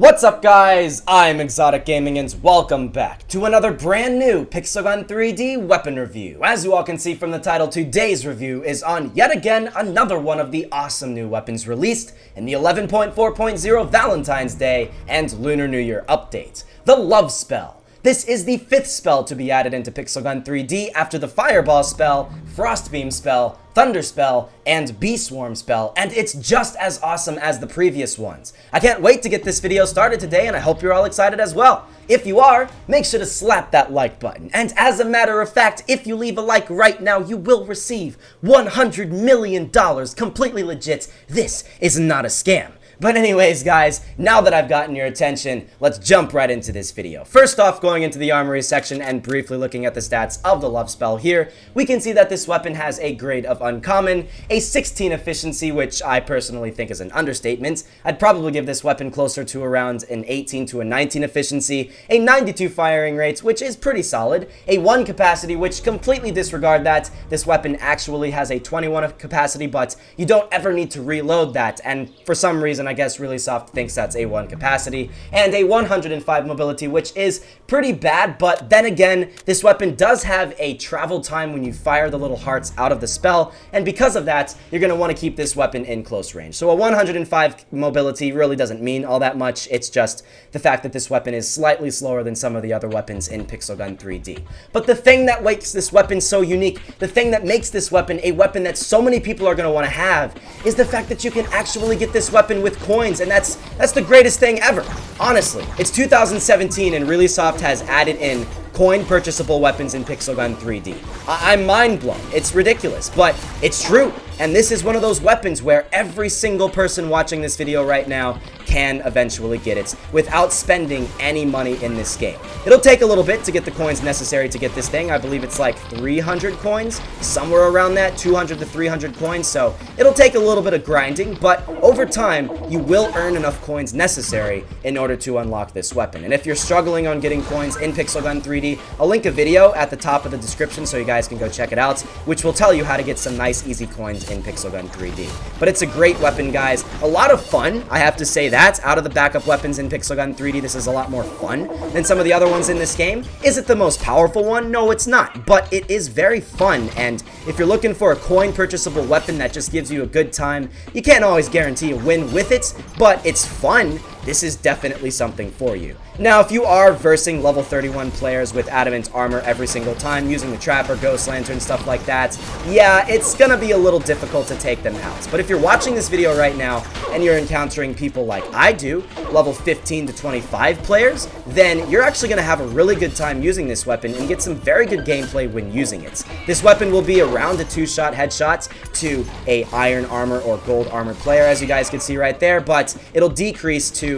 What's up guys, I'm ExxotikGaming and welcome back to another brand new Pixel Gun 3D weapon review. As you all can see from the title, today's review is on yet again another one of the awesome new weapons released in the 11.4.0 Valentine's Day and Lunar New Year updates, the Love Spell. This is the 5th spell to be added into Pixel Gun 3D after the Fireball spell, Frost Beam spell, Thunder spell, and Bee Swarm spell, and it's just as awesome as the previous ones. I can't wait to get this video started today, and I hope you're all excited as well. If you are, make sure to slap that like button. And as a matter of fact, if you leave a like right now, you will receive $100 million, completely legit. This is not a scam. But anyways, guys, now that I've gotten your attention, let's jump right into this video. First off, going into the armory section and briefly looking at the stats of the Love Spell here, we can see that this weapon has a grade of uncommon, a 16 efficiency, which I personally think is an understatement. I'd probably give this weapon closer to around an 18 to a 19 efficiency, a 92 firing rate, which is pretty solid, a 1 capacity, which completely disregard that. This weapon actually has a 21 capacity, but you don't ever need to reload that, and for some reason, I guess Really Soft thinks that's a 1 capacity, and a 105 mobility, which is pretty bad, but then again, this weapon does have a travel time when you fire the little hearts out of the spell, and because of that, you're going to want to keep this weapon in close range. So a 105 mobility really doesn't mean all that much, it's just the fact that this weapon is slightly slower than some of the other weapons in Pixel Gun 3D. But the thing that makes this weapon so unique, the thing that makes this weapon a weapon that so many people are going to want to have, is the fact that you can actually get this weapon with coins, and that's the greatest thing ever. Honestly, it's 2017 and Really Soft has added in coin purchasable weapons in Pixel Gun 3D. I'm mind blown. It's ridiculous, but it's true. And this is one of those weapons where every single person watching this video right now can eventually get it without spending any money in this game. It'll take a little bit to get the coins necessary to get this thing. I believe it's like 300 coins, somewhere around that, 200 to 300 coins, so it'll take a little bit of grinding, but over time, you will earn enough coins necessary in order to unlock this weapon. And if you're struggling on getting coins in Pixel Gun 3D, I'll link a video at the top of the description so you guys can go check it out, which will tell you how to get some nice, easy coins in Pixel Gun 3D. But it's a great weapon, guys. A lot of fun, I have to say that. Out of the backup weapons in Pixel Gun 3D, this is a lot more fun than some of the other ones in this game. Is it the most powerful one? No, it's not. But it is very fun, and if you're looking for a coin purchasable weapon that just gives you a good time, you can't always guarantee a win with it, but it's fun. This is definitely something for you. Now, if you are versing level 31 players with adamant armor every single time, using the Trapper, Ghost Lantern, stuff like that, yeah, it's gonna be a little difficult to take them out. But if you're watching this video right now and you're encountering people like I do, level 15 to 25 players, then you're actually gonna have a really good time using this weapon and get some very good gameplay when using it. This weapon will be around a 2-shot headshot to a iron armor or gold armor player, as you guys can see right there, but it'll decrease to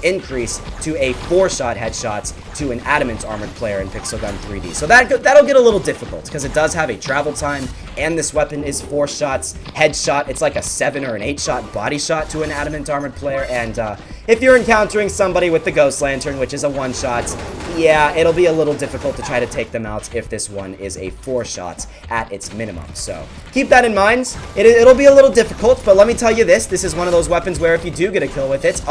increase to a 4-shot headshot to an adamant armored player in Pixel Gun 3D. So that'll get a little difficult because it does have a travel time, and this weapon is 4 shots headshot. It's like a 7 or an 8-shot body shot to an adamant armored player, and if you're encountering somebody with the Ghost Lantern, which is a 1-shot, yeah, it'll be a little difficult to try to take them out if this one is a 4-shot at its minimum. So keep that in mind. It'll be a little difficult, but let me tell you this is one of those weapons where if you do get a kill with it,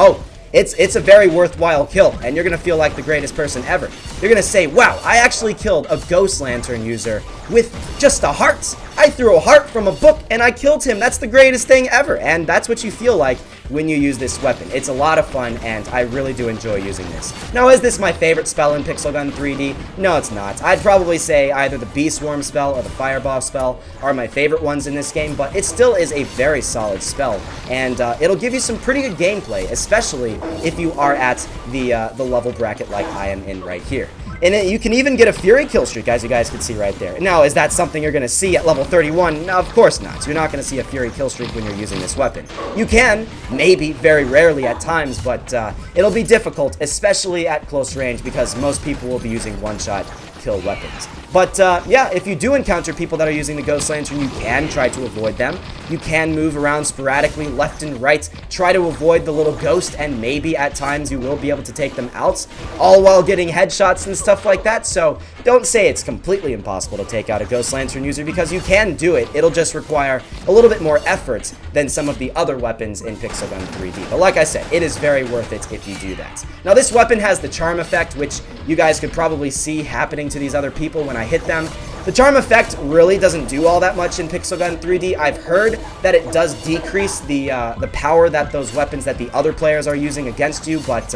it's a very worthwhile kill, and you're going to feel like the greatest person ever. You're going to say, wow, I actually killed a Ghost Lantern user with just a heart. I threw a heart from a book, and I killed him. That's the greatest thing ever, and that's what you feel like when you use this weapon. It's a lot of fun, and I really do enjoy using this. Now, is this my favorite spell in Pixel Gun 3D? No, it's not. I'd probably say either the Bee Swarm spell or the Fireball spell are my favorite ones in this game, but it still is a very solid spell, and it'll give you some pretty good gameplay, especially if you are at the level bracket like I am in right here. And you can even get a Fury kill streak, as you guys can see right there. Now, is that something you're going to see at level 31? No, of course not. You're not going to see a Fury kill streak when you're using this weapon. You can, maybe, very rarely at times, but it'll be difficult, especially at close range, because most people will be using 1-shot kill weapons. But yeah, if you do encounter people that are using the Ghost Lantern, you can try to avoid them. You can move around sporadically left and right, try to avoid the little ghost, and maybe at times you will be able to take them out, all while getting headshots and stuff like that. So don't say it's completely impossible to take out a Ghost Lantern user, because you can do it. It'll just require a little bit more effort than some of the other weapons in Pixel Gun 3D. But like I said, it is very worth it if you do that. Now this weapon has the charm effect, which you guys could probably see happening to these other people when I hit them. The charm effect really doesn't do all that much in Pixel Gun 3D. I've heard that it does decrease the power that those weapons that the other players are using against you, but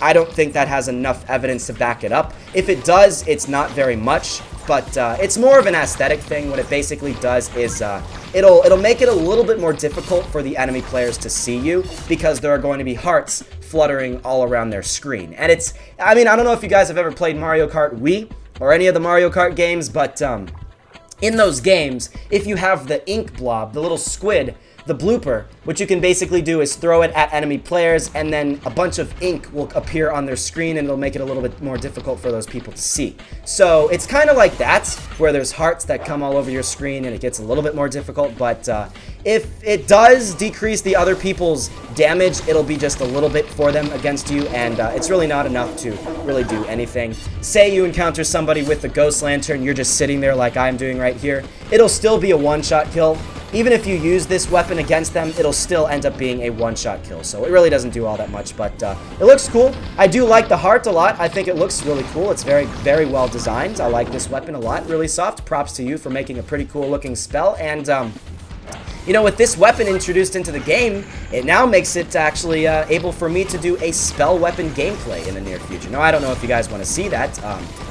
I don't think that has enough evidence to back it up. If it does, it's not very much, but it's more of an aesthetic thing. What it basically does is it'll make it a little bit more difficult for the enemy players to see you, because there are going to be hearts fluttering all around their screen. And it's, I mean, I don't know if you guys have ever played Mario Kart Wii or any of the Mario Kart games, but in those games, if you have the ink blob, the little squid, the blooper, what you can basically do is throw it at enemy players, and then a bunch of ink will appear on their screen, and it'll make it a little bit more difficult for those people to see. So it's kind of like that, where there's hearts that come all over your screen, and it gets a little bit more difficult, but if it does decrease the other people's damage, it'll be just a little bit for them against you, and it's really not enough to really do anything. Say you encounter somebody with the Ghost Lantern, you're just sitting there like I'm doing right here, it'll still be a one-shot kill. Even if you use this weapon against them, it'll still end up being a one-shot kill. So it really doesn't do all that much, but it looks cool. I do like the heart a lot. I think it looks really cool. It's very, very well designed. I like this weapon a lot. Really soft. Props to you for making a pretty cool looking spell. And you know, with this weapon introduced into the game, it now makes it actually able for me to do a spell weapon gameplay in the near future. Now, I don't know if you guys want to see that.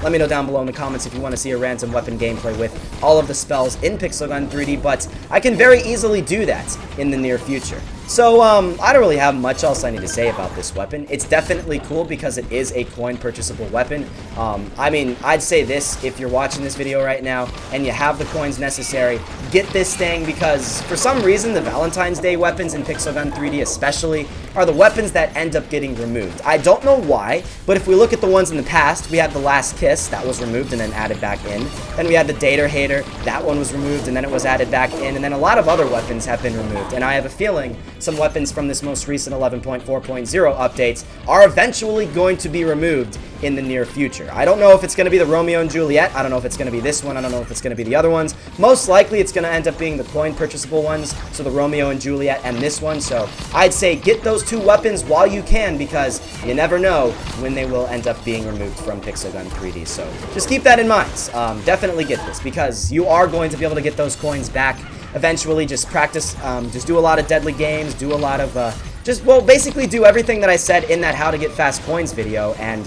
Let me know down below in the comments if you want to see a random weapon gameplay with all of the spells in Pixel Gun 3D, but I can very easily do that in the near future. So, I don't really have much else I need to say about this weapon. It's definitely cool because it is a coin-purchasable weapon. I mean, I'd say this, if you're watching this video right now and you have the coins necessary, get this thing, because for some reason the Valentine's Day weapons in Pixel Gun 3D especially are the weapons that end up getting removed. I don't know why, but if we look at the ones in the past, we had the Last Kiss, that was removed and then added back in. Then we had the Dater Hater, that one was removed and then it was added back in, and then a lot of other weapons have been removed, and I have a feeling some weapons from this most recent 11.4.0 updates are eventually going to be removed in the near future. I don't know if it's going to be the Romeo and Juliet. I don't know if it's going to be this one. I don't know if it's going to be the other ones. Most likely it's going to end up being the coin purchasable ones, so the Romeo and Juliet and this one. So I'd say get those two weapons while you can, because you never know when they will end up being removed from Pixel Gun 3D. So just keep that in mind. Definitely get this, because you are going to be able to get those coins back eventually. Just practice, just do a lot of deadly games, do a lot of well, basically do everything that I said in that how to get fast coins video, and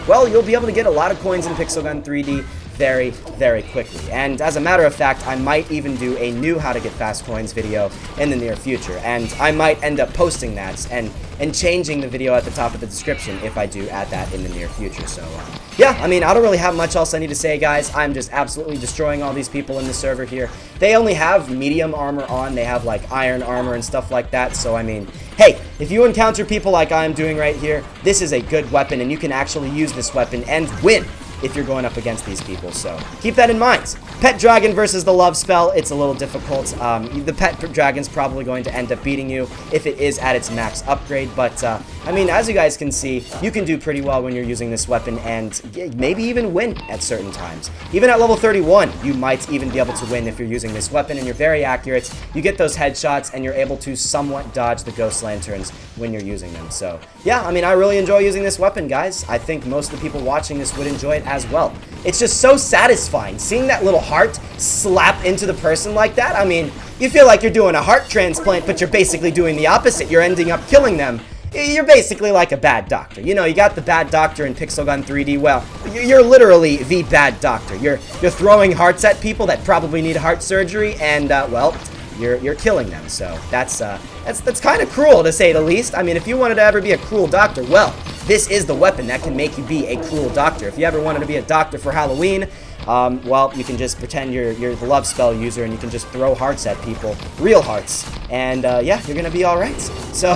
well, you'll be able to get a lot of coins in Pixel Gun 3D very, very quickly. And as a matter of fact, I might even do a new how to get fast coins video in the near future, and I might end up posting that and changing the video at the top of the description if I do add that in the near future. So yeah, I mean, I don't really have much else I need to say, guys. I'm just absolutely destroying all these people in the server here. They only have medium armor on. They have like iron armor and stuff like that. So I mean, hey, if you encounter people like I'm doing right here, this is a good weapon, and you can actually use this weapon and win if you're going up against these people. So keep that in mind. Pet Dragon versus the Love Spell, it's a little difficult. The Pet Dragon's probably going to end up beating you if it is at its max upgrade, but I mean, as you guys can see, you can do pretty well when you're using this weapon, and maybe even win at certain times. Even at level 31, you might even be able to win if you're using this weapon, and you're very accurate. You get those headshots, and you're able to somewhat dodge the Ghost Lanterns when you're using them. So yeah, I mean, I really enjoy using this weapon, guys. I think most of the people watching this would enjoy it as well. It's just so satisfying seeing that little heart slap into the person like that. I mean, you feel like you're doing a heart transplant, but you're basically doing the opposite. You're ending up killing them. You're basically like a bad doctor. You know, you got the bad doctor in Pixel Gun 3D. Well, you're literally the bad doctor. You're throwing hearts at people that probably need heart surgery, and well, you're killing them. So that's kind of cruel, to say the least. I mean, if you wanted to ever be a cruel doctor, well, this is the weapon that can make you be a cruel doctor. If you ever wanted to be a doctor for Halloween, well, you can just pretend you're the Love Spell user, and you can just throw hearts at people, real hearts, and yeah, you're gonna be alright. So,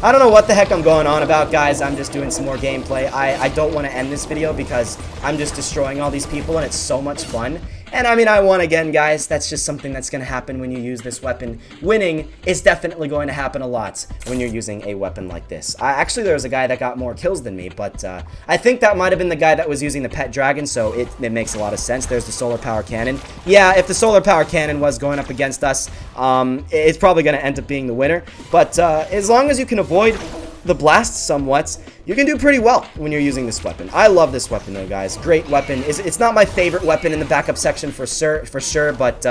I don't know what the heck I'm going on about, guys. I'm just doing some more gameplay. I don't want to end this video because I'm just destroying all these people, and it's so much fun. And I mean, I won again, guys. That's just something that's going to happen when you use this weapon. Winning is definitely going to happen a lot when you're using a weapon like this. Actually, there was a guy that got more kills than me, but I think that might have been the guy that was using the pet dragon, so it makes a lot of sense. There's the solar power cannon. Yeah, if the solar power cannon was going up against us, it's probably going to end up being the winner. But as long as you can avoid the blasts somewhat, you can do pretty well when you're using this weapon. I love this weapon though, guys. Great weapon. It's not my favorite weapon in the backup section for sure, but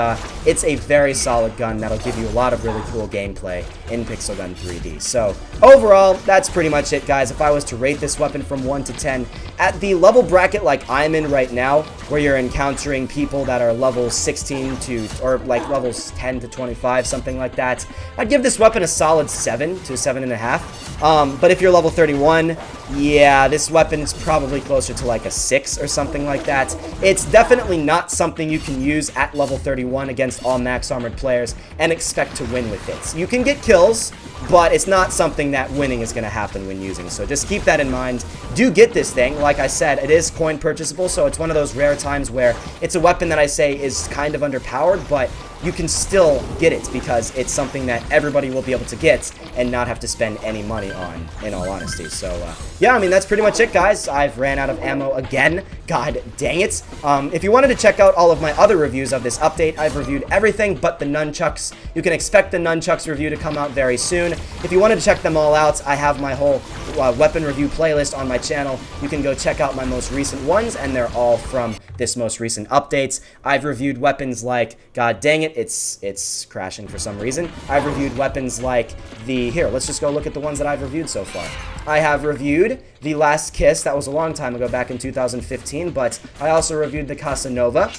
it's a very solid gun that'll give you a lot of really cool gameplay in Pixel Gun 3D. So overall, that's pretty much it, guys. If I was to rate this weapon from 1 to 10, at the level bracket like I'm in right now, where you're encountering people that are level 16 to, or like levels 10 to 25, something like that, I'd give this weapon a solid 7 to 7.5. But if you're level 31, yeah, this weapon is probably closer to like a 6 or something like that. It's definitely not something you can use at level 31 against all max armored players and expect to win with it. You can get kills, but it's not something that winning is going to happen when using. So just keep that in mind. Do get this thing. Like I said, it is coin purchasable, so it's one of those rare times where it's a weapon that I say is kind of underpowered, but you can still get it because it's something that everybody will be able to get and not have to spend any money on, in all honesty. So, yeah, I mean, that's pretty much it, guys. I've ran out of ammo again. God dang it. If you wanted to check out all of my other reviews of this update, I've reviewed everything but the nunchucks. You can expect the nunchucks review to come out very soon. If you wanted to check them all out, I have my whole weapon review playlist on my channel. You can go check out my most recent ones, and they're all from this most recent updates. I've reviewed weapons like, god dang it, it's crashing for some reason. I've reviewed weapons like here, let's just go look at the ones that I've reviewed so far. I have reviewed the Last Kiss. That was a long time ago, back in 2015, but I also reviewed the Casanova.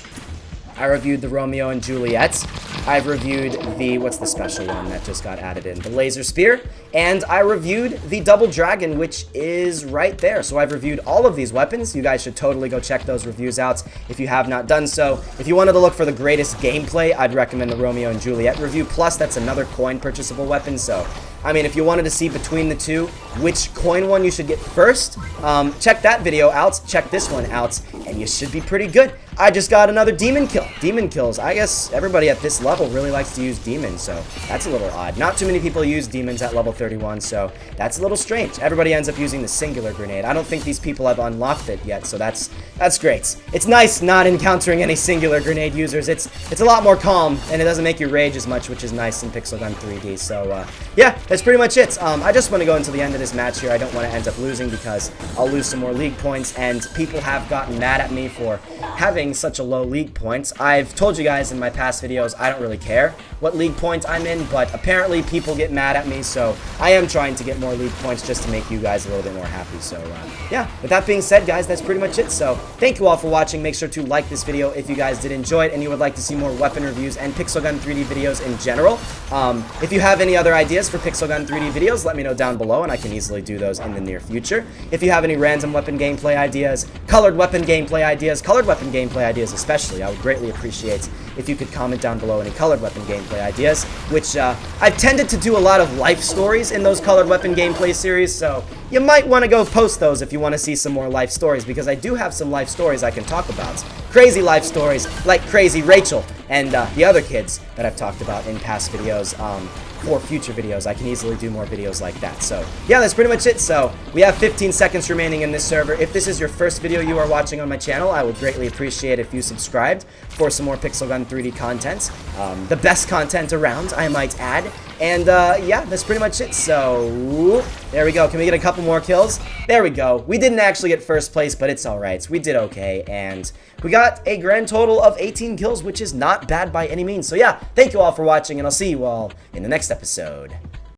I reviewed the Romeo and Juliet. I've reviewed the, what's the special one that just got added in? The Laser Spear. And I reviewed the Double Dragon, which is right there. So I've reviewed all of these weapons. You guys should totally go check those reviews out if you have not done so. If you wanted to look for the greatest gameplay, I'd recommend the Romeo and Juliet review. Plus, that's another coin purchasable weapon, so I mean, if you wanted to see between the two which coin one you should get first, check that video out, check this one out, and you should be pretty good. I just got another demon kill. Demon kills. I guess everybody at this level really likes to use demons, so that's a little odd. Not too many people use demons at level 31, so that's a little strange. Everybody ends up using the singular grenade. I don't think these people have unlocked it yet, so that's great. It's nice not encountering any singular grenade users. It's a lot more calm, and it doesn't make you rage as much, which is nice in Pixel Gun 3D. So, yeah, that's pretty much it. I just want to go into the end of this match here. I don't want to end up losing because I'll lose some more league points, and people have gotten mad at me for having such a low league points. I've told you guys in my past videos I don't really care what league points I'm in, but apparently people get mad at me, so I am trying to get more league points just to make you guys a little bit more happy. So, yeah, with that being said, guys, that's pretty much it. So, thank you all for watching. Make sure to like this video if you guys did enjoy it and you would like to see more weapon reviews and Pixel Gun 3D videos in general. If you have any other ideas for Pixel Gun 3D videos, let me know down below, and I can easily do those in the near future. If you have any random weapon gameplay ideas, colored weapon gameplay ideas especially, I would greatly appreciate if you could comment down below any colored weapon gameplay ideas, which I've tended to do a lot of life stories in those colored weapon gameplay series, so you might want to go post those if you want to see some more life stories, because I do have some life stories I can talk about. Crazy life stories, like Crazy Rachel and the other kids that I've talked about in past videos. For future videos, I can easily do more videos like that. So, yeah, that's pretty much it. So, we have 15 seconds remaining in this server. If this is your first video you are watching on my channel, I would greatly appreciate if you subscribed for some more Pixel Gun 3D content. The best content around, I might add. And, yeah, that's pretty much it. So, there we go. Can we get a couple more kills? There we go. We didn't actually get first place, but it's alright. We did okay, and we got a grand total of 18 kills, which is not bad by any means. So, yeah, thank you all for watching, and I'll see you all in the next episode.